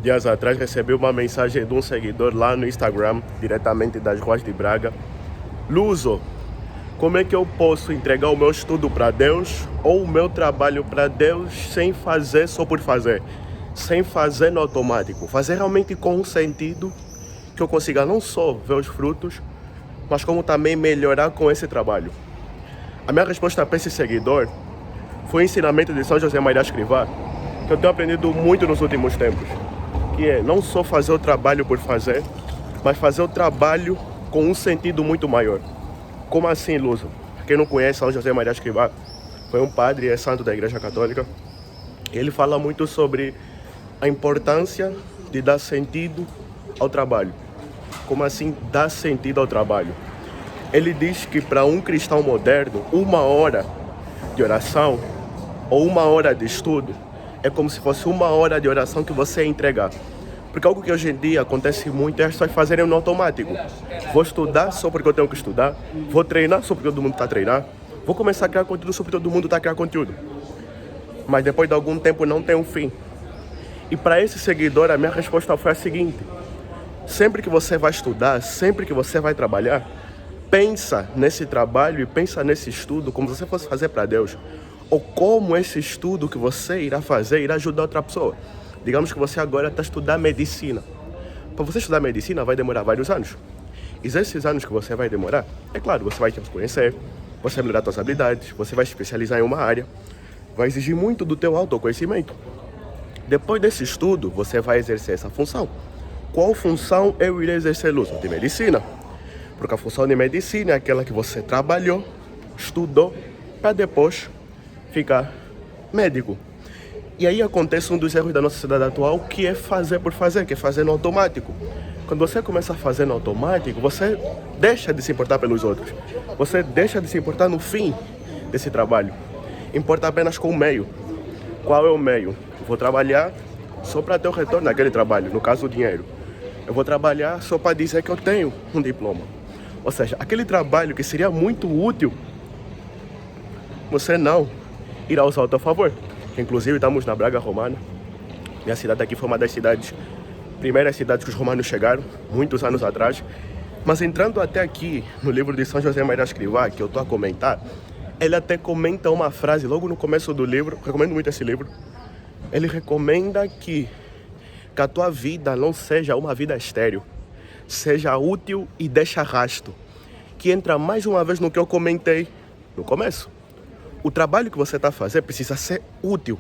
Dias atrás recebi uma mensagem de um seguidor lá no Instagram, diretamente das ruas de Braga. Luso, como é que eu posso entregar o meu estudo para Deus ou o meu trabalho para Deus sem fazer só por fazer? Sem fazer no automático. Fazer realmente com um sentido que eu consiga não só ver os frutos, mas como também melhorar com esse trabalho. A minha resposta para esse seguidor foi o ensinamento de São José Maria Escrivá, que eu tenho aprendido muito nos últimos tempos. Que é não só fazer o trabalho por fazer, mas fazer o trabalho com um sentido muito maior. Como assim, Luso? Quem não conhece São José Maria Escrivá, foi um padre e é santo da Igreja Católica. Ele fala muito sobre a importância de dar sentido ao trabalho. Como assim dar sentido ao trabalho? Ele diz que para um cristão moderno, 1 hora de oração ou 1 hora de estudo é como se fosse 1 hora de oração que você ia entregar. Porque algo que hoje em dia acontece muito é as pessoas fazerem no automático. Vou estudar só porque eu tenho que estudar. Vou treinar só porque todo mundo está a treinar. Vou começar a criar conteúdo só porque todo mundo está a criar conteúdo. Mas depois de algum tempo não tem um fim. E para esse seguidor a minha resposta foi a seguinte. Sempre que você vai estudar, sempre que você vai trabalhar, pensa nesse trabalho e pensa nesse estudo como se você fosse fazer para Deus. Ou como esse estudo que você irá fazer irá ajudar outra pessoa. Digamos que você agora está estudando medicina. Para você estudar medicina vai demorar vários anos. E esses anos que você vai demorar, é claro, você vai ter que conhecer, você vai melhorar suas habilidades, você vai se especializar em uma área, vai exigir muito do teu autoconhecimento. Depois desse estudo, você vai exercer essa função. Qual função eu irei exercer, Lúcio? De medicina. Porque a função de medicina é aquela que você trabalhou, estudou, para depois ficar médico. E aí acontece um dos erros da nossa sociedade atual, que é fazer por fazer, que é fazer no automático. Quando você começa a fazer no automático, você deixa de se importar pelos outros. Você deixa de se importar no fim desse trabalho. Importa apenas com o meio. Qual é o meio? Eu vou trabalhar só para ter o retorno daquele trabalho, no caso o dinheiro. Eu vou trabalhar só para dizer que eu tenho um diploma. Ou seja, aquele trabalho que seria muito útil, você não irá usar ao teu favor. Inclusive estamos na Braga Romana. Minha cidade aqui foi uma das primeiras cidades que os romanos chegaram, muitos anos atrás. Mas entrando até aqui no livro de São José Maria Escrivá, que eu estou a comentar, ele até comenta uma frase logo no começo do livro, recomendo muito esse livro. Ele recomenda que a tua vida não seja uma vida estéril, seja útil e deixa rastro. Que entra mais uma vez no que eu comentei no começo. O trabalho que você está a fazer precisa ser útil.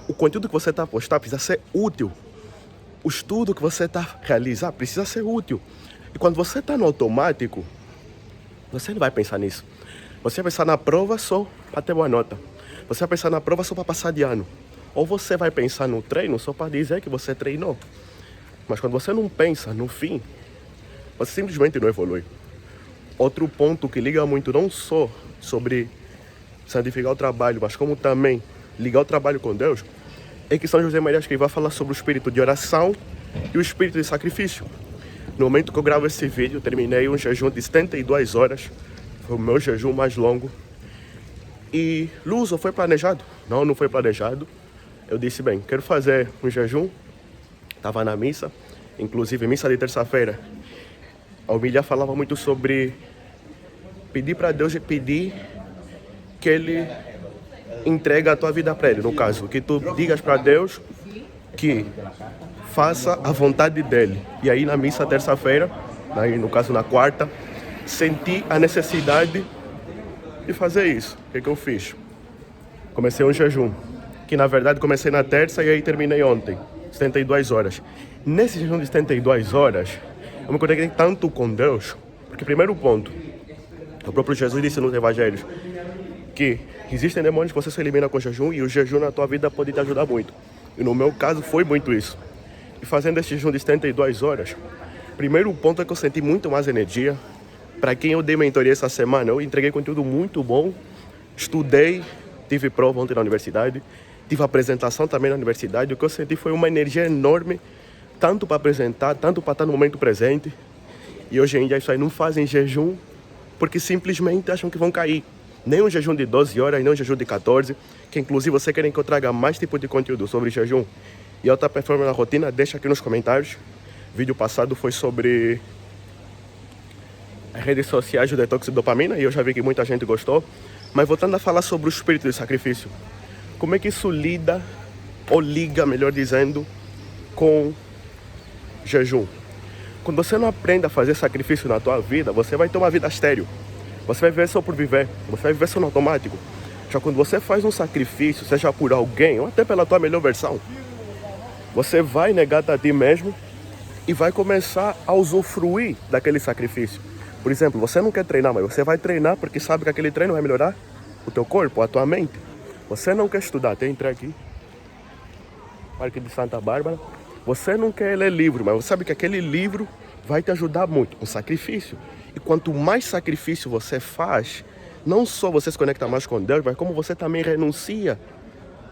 O conteúdo que você está a postar precisa ser útil. O estudo que você está a realizar precisa ser útil. E quando você está no automático, você não vai pensar nisso. Você vai pensar na prova só para ter boa nota. Você vai pensar na prova só para passar de ano. Ou você vai pensar no treino só para dizer que você treinou. Mas quando você não pensa no fim, você simplesmente não evolui. Outro ponto que liga muito não só sobre santificar o trabalho, mas como também ligar o trabalho com Deus, é que São José Maria Escrivá fala sobre o espírito de oração e o espírito de sacrifício. No momento que eu gravo esse vídeo, terminei um jejum de 72 horas, foi o meu jejum mais longo. E Luso, foi planejado? Não, não foi planejado. Eu disse, bem, quero fazer um jejum, estava na missa, inclusive missa de terça-feira. A homilia falava muito sobre pedir para Deus e pedir que Ele entregue a tua vida para Ele. No caso, que tu digas para Deus que faça a vontade dEle. E aí na missa terça-feira, no caso na quarta, senti a necessidade de fazer isso. O que eu fiz? Comecei um jejum, que na verdade comecei na terça e aí terminei ontem, 72 horas. Nesse jejum de 72 horas, eu me conectei tanto com Deus, porque primeiro ponto, o próprio Jesus disse nos evangelhos, que existem demônios que você se elimina com jejum e o jejum na tua vida pode te ajudar muito. E no meu caso foi muito isso. E fazendo esse jejum de 72 horas, primeiro ponto é que eu senti muito mais energia. Para quem eu dei mentoria essa semana, eu entreguei conteúdo muito bom, estudei, tive prova ontem na universidade, tive apresentação também na universidade. O que eu senti foi uma energia enorme, tanto para apresentar, tanto para estar no momento presente. E hoje em dia isso aí não fazem jejum, porque simplesmente acham que vão cair. Nem um jejum de 12 horas, nem um jejum de 14, que inclusive você querem que eu traga mais tipo de conteúdo sobre jejum. e alta performance na rotina, deixa aqui nos comentários. O vídeo passado foi sobre as redes sociais, o detox de dopamina, e eu já vi que muita gente gostou. Mas voltando a falar sobre o espírito de sacrifício, como é que isso lida, ou liga, melhor dizendo, com jejum? Quando você não aprende a fazer sacrifício na tua vida, você vai ter uma vida estéril. Você vai viver só por viver, você vai viver só no automático. Já quando você faz um sacrifício, seja por alguém ou até pela tua melhor versão, você vai negar a ti mesmo e vai começar a usufruir daquele sacrifício. Por exemplo, você não quer treinar, mas você vai treinar porque sabe que aquele treino vai melhorar o teu corpo, a tua mente. Você não quer estudar, até entrar aqui, Parque de Santa Bárbara. Você não quer ler livro, mas você sabe que aquele livro vai te ajudar muito, um sacrifício. E quanto mais sacrifício você faz, não só você se conecta mais com Deus, mas como você também renuncia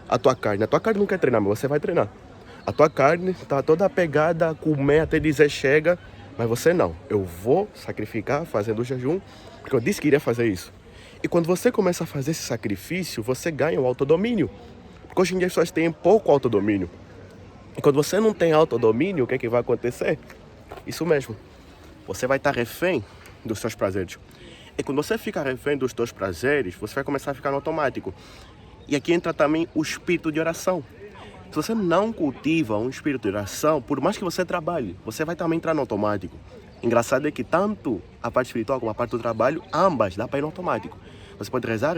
à tua carne. A tua carne não quer treinar, mas você vai treinar. A tua carne está toda apegada a comer até dizer chega, mas você não. Eu vou sacrificar fazendo o jejum, porque eu disse que iria fazer isso. E quando você começa a fazer esse sacrifício, você ganha o autodomínio. Porque hoje em dia as pessoas têm pouco autodomínio. E quando você não tem autodomínio, o que é que vai acontecer? Isso mesmo. Você vai estar refém dos seus prazeres. E quando você fica refém dos seus prazeres, você vai começar a ficar no automático. E aqui entra também o espírito de oração. Se você não cultiva um espírito de oração, por mais que você trabalhe, você vai também entrar no automático. Engraçado é que tanto a parte espiritual como a parte do trabalho, ambas dá para ir no automático. Você pode rezar,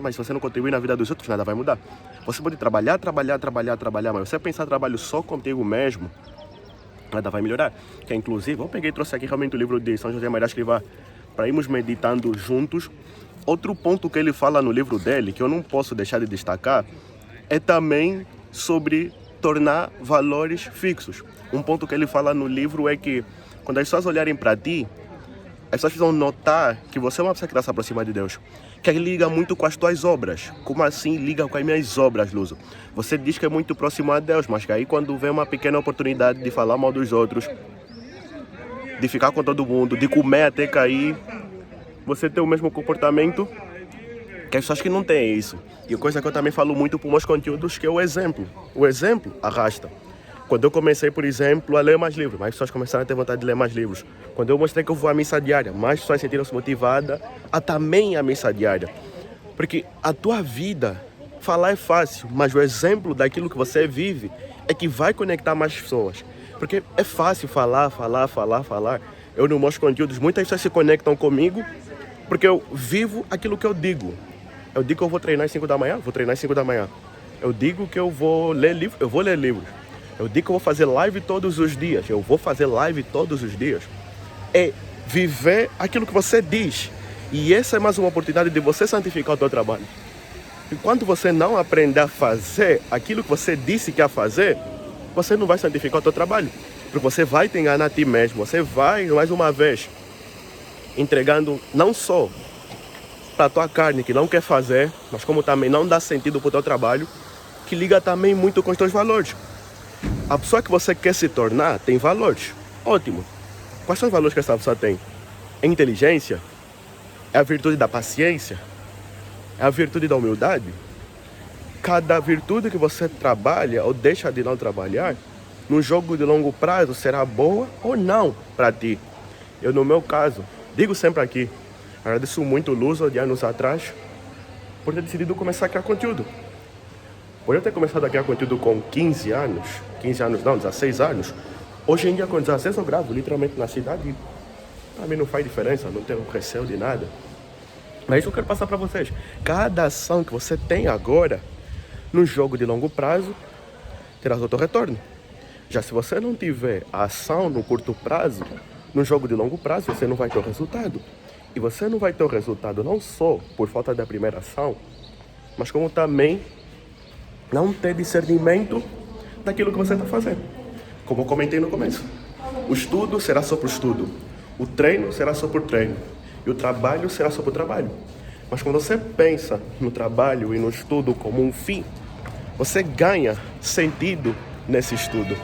mas se você não contribuir na vida dos outros, nada vai mudar. Você pode trabalhar, mas você pensar trabalho só contigo mesmo, nada vai melhorar. Que inclusive, eu peguei e trouxe aqui realmente o livro de São José Maria Escrivá para irmos meditando juntos. Outro ponto que ele fala no livro dele, que eu não posso deixar de destacar, é também sobre tornar valores fixos. Um ponto que ele fala no livro é que quando as pessoas olharem para ti, as pessoas vão notar que você é uma pessoa que está se aproximando de Deus, que ele liga muito com as tuas obras. Como assim liga com as minhas obras, Luso? Você diz que é muito próximo a Deus, mas que aí quando vem uma pequena oportunidade de falar mal dos outros, de ficar com todo mundo, de comer até cair, você tem o mesmo comportamento que as pessoas que não têm isso. E coisa que eu também falo muito para os meus conteúdos, que é o exemplo. O exemplo arrasta. Quando eu comecei, por exemplo, a ler mais livros, mais pessoas começaram a ter vontade de ler mais livros. Quando eu mostrei que eu vou à missa diária, mais pessoas sentiram-se motivadas a também à missa diária. Porque a tua vida, falar é fácil, mas o exemplo daquilo que você vive é que vai conectar mais pessoas. Porque é fácil falar. Eu nos meus conteúdos, muitas pessoas se conectam comigo porque eu vivo aquilo que eu digo. Eu digo que eu vou treinar às 5 da manhã, vou treinar às 5 da manhã. Eu digo que eu vou ler livros, eu vou ler livros. Eu digo que eu vou fazer live todos os dias, eu vou fazer live todos os dias. É viver aquilo que você diz. E essa é mais uma oportunidade de você santificar o teu trabalho. Enquanto você não aprender a fazer aquilo que você disse que ia fazer, você não vai santificar o teu trabalho. Porque você vai te enganar a ti mesmo. Você vai, mais uma vez, entregando não só para a tua carne que não quer fazer, mas como também não dá sentido para o teu trabalho, que liga também muito com os teus valores. A pessoa que você quer se tornar tem valores. Ótimo. Quais são os valores que essa pessoa tem? É inteligência? É a virtude da paciência? É a virtude da humildade? Cada virtude que você trabalha ou deixa de não trabalhar, num jogo de longo prazo, será boa ou não para ti. Eu, no meu caso, digo sempre aqui, agradeço muito o Luso de anos atrás por ter decidido começar a criar conteúdo. Por eu ter começado a criar conteúdo com 15 anos não, 16 anos, hoje em dia com 16 eu gravo literalmente na cidade. Para mim não faz diferença, não tenho receio de nada. Mas isso eu quero passar para vocês. Cada ação que você tem agora, num jogo de longo prazo, terá o teu retorno. Já se você não tiver a ação no curto prazo, no jogo de longo prazo, você não vai ter o resultado. E você não vai ter o resultado não só por falta da primeira ação, mas como também não ter discernimento daquilo que você está fazendo. Como eu comentei no começo. O estudo será só por estudo. O treino será só por treino. E o trabalho será só por trabalho. Mas quando você pensa no trabalho e no estudo como um fim, você ganha sentido nesse estudo.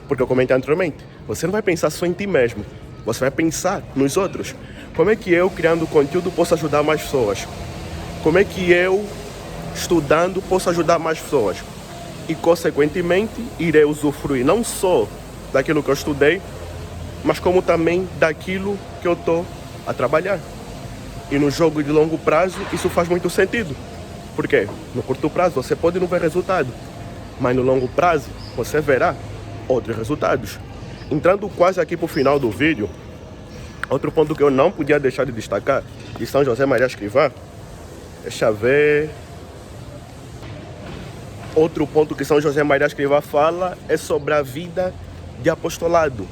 Porque eu comentei anteriormente, você não vai pensar só em ti mesmo, você vai pensar nos outros. Como é que eu, criando conteúdo, posso ajudar mais pessoas? Como é que eu, estudando, posso ajudar mais pessoas? e, consequentemente, irei usufruir não só daquilo que eu estudei, mas como também daquilo que eu estou a trabalhar. E no jogo de longo prazo, isso faz muito sentido. Por quê? No curto prazo, você pode não ver resultado, mas no longo prazo, você verá outros resultados. Entrando quase aqui para o final do vídeo, outro ponto que eu não podia deixar de destacar, de São José Maria Escrivá, deixa eu ver... Outro ponto que São José Maria Escrivá fala é sobre a vida de apostolado.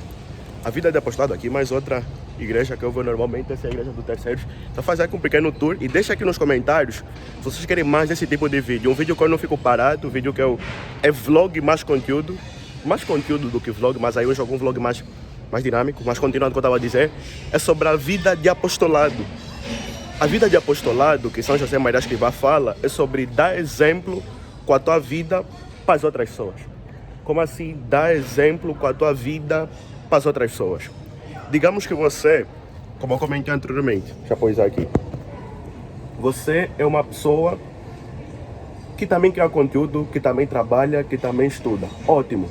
A vida de apostolado aqui, mais outra igreja que eu vou normalmente, essa é a igreja do Terceiros. Então faz aqui um pequeno tour e deixa aqui nos comentários se vocês querem mais desse tipo de vídeo. Um vídeo que eu não fico parado, um vídeo que é vlog mais conteúdo do que vlog, mas aí eu jogo um vlog mais dinâmico, mas continuando o que eu estava a dizer, é sobre a vida de apostolado. A vida de apostolado que São José Maria Escrivá fala é sobre dar exemplo com a tua vida para as outras pessoas. Como assim dar exemplo com a tua vida para as outras pessoas? Digamos que você, como eu comentei anteriormente, deixa eu pôr aqui. Você é uma pessoa que também cria conteúdo, que também trabalha, que também estuda. Ótimo.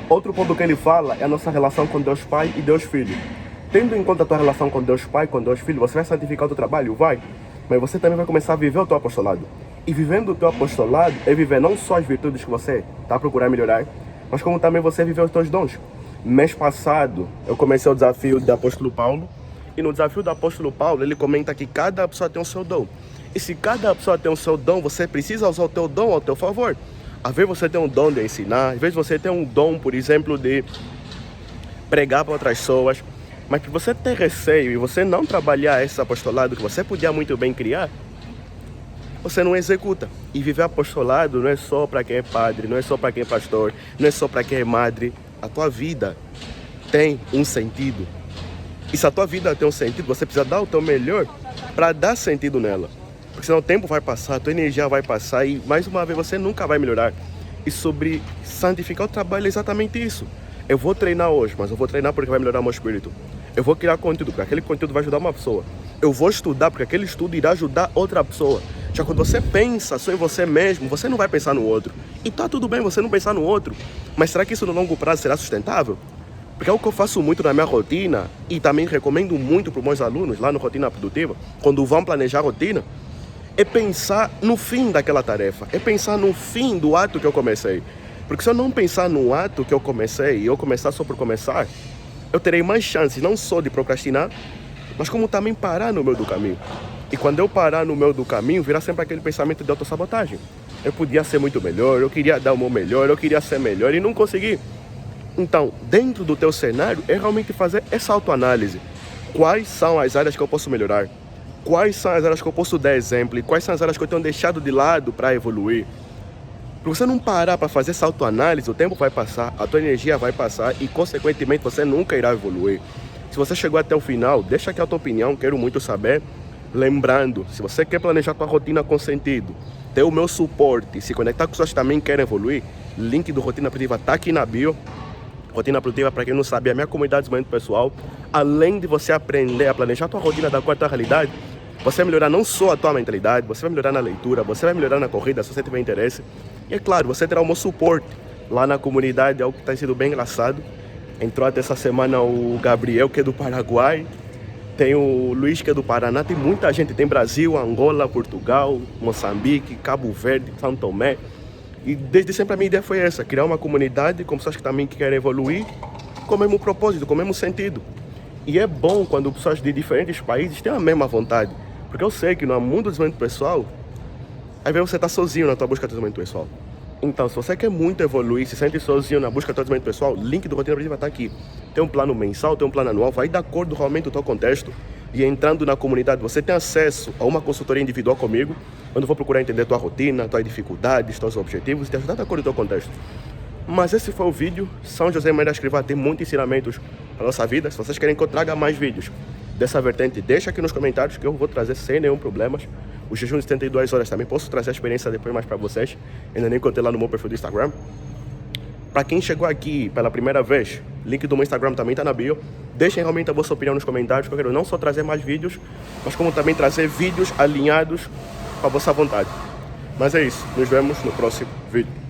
Outro ponto que ele fala é a nossa relação com Deus Pai e Deus Filho. Tendo em conta a tua relação com Deus Pai, com Deus Filho, você vai santificar o teu trabalho? Vai. Mas você também vai começar a viver o teu apostolado. E vivendo o teu apostolado é viver não só as virtudes que você está a procurar melhorar, mas como também você viver os teus dons. Mês passado, eu comecei o desafio do apóstolo Paulo. E no desafio do apóstolo Paulo, ele comenta que cada pessoa tem o seu dom. E se cada pessoa tem o seu dom, você precisa usar o teu dom ao teu favor. Às vezes você tem um dom de ensinar, às vezes você tem um dom, por exemplo, de pregar para outras pessoas. Mas que você tem receio e você não trabalhar esse apostolado que você podia muito bem criar, você não executa. E viver apostolado não é só para quem é padre, não é só para quem é pastor, não é só para quem é madre. A tua vida tem um sentido. E se a tua vida tem um sentido, você precisa dar o teu melhor para dar sentido nela. Porque senão o tempo vai passar, a tua energia vai passar e mais uma vez você nunca vai melhorar. E sobre santificar o trabalho é exatamente isso. Eu vou treinar hoje, mas eu vou treinar porque vai melhorar o meu espírito. Eu vou criar conteúdo, porque aquele conteúdo vai ajudar uma pessoa. Eu vou estudar, porque aquele estudo irá ajudar outra pessoa. Já quando você pensa só em você mesmo, você não vai pensar no outro. E tá tudo bem você não pensar no outro. Mas será que isso no longo prazo será sustentável? Porque é o que eu faço muito na minha rotina e também recomendo muito para os meus alunos lá no Rotina Produtiva, quando vão planejar a rotina, é pensar no fim daquela tarefa, é pensar no fim do ato que eu comecei. Porque se eu não pensar no ato que eu comecei e eu começar só por começar, eu terei mais chances não só de procrastinar, mas como também parar no meio do caminho. E quando eu parar no meio do caminho, virá sempre aquele pensamento de autossabotagem. Eu podia ser muito melhor, eu queria dar o meu melhor, eu queria ser melhor e não consegui. Então, dentro do teu cenário, é realmente fazer essa autoanálise. Quais são as áreas que eu posso melhorar? Quais são as áreas que eu posso dar exemplo? E quais são as áreas que eu tenho deixado de lado para evoluir? Para você não parar para fazer essa autoanálise, o tempo vai passar, a tua energia vai passar e, consequentemente, você nunca irá evoluir. Se você chegou até o final, deixa aqui a tua opinião, quero muito saber. Lembrando, se você quer planejar tua rotina com sentido, ter o meu suporte, se conectar com pessoas que também querem evoluir, link do Rotina Produtiva está aqui na bio. Rotina Produtiva, para quem não sabe, é a minha comunidade de desenvolvimento pessoal. Além de você aprender a planejar a tua rotina da quarta realidade, você vai melhorar não só a tua mentalidade, você vai melhorar na leitura, você vai melhorar na corrida, se você tiver interesse. E é claro, você terá o meu suporte lá na comunidade, algo que tem sido bem engraçado. Entrou até essa semana o Gabriel, que é do Paraguai, tem o Luiz, que é do Paraná, tem muita gente, tem Brasil, Angola, Portugal, Moçambique, Cabo Verde, São Tomé. E desde sempre a minha ideia foi essa, criar uma comunidade com pessoas que também querem evoluir com o mesmo propósito, com o mesmo sentido. E é bom quando pessoas de diferentes países têm a mesma vontade, porque eu sei que no mundo do desenvolvimento pessoal, às vezes você está sozinho na tua busca de desenvolvimento pessoal. Então, se você quer muito evoluir, se sente sozinho na busca do teu desenvolvimento pessoal, link do Rotina Produtiva está aqui. Tem um plano mensal, tem um plano anual, vai de acordo realmente com o teu contexto. E entrando na comunidade, você tem acesso a uma consultoria individual comigo, onde eu vou procurar entender tua rotina, tuas dificuldades, teus objetivos e te ajudar de acordo com o teu contexto. Mas esse foi o vídeo. São José Maria Escrivá tem muitos ensinamentos para a nossa vida. Se vocês querem que eu traga mais vídeos dessa vertente, deixa aqui nos comentários que eu vou trazer sem nenhum problema. O jejum de 72 horas também posso trazer a experiência depois mais para vocês. Ainda nem contei lá no meu perfil do Instagram. Para quem chegou aqui pela primeira vez, link do meu Instagram também está na bio. Deixem realmente a vossa opinião nos comentários, que eu quero não só trazer mais vídeos, mas como também trazer vídeos alinhados com a vossa vontade. Mas é isso, nos vemos no próximo vídeo.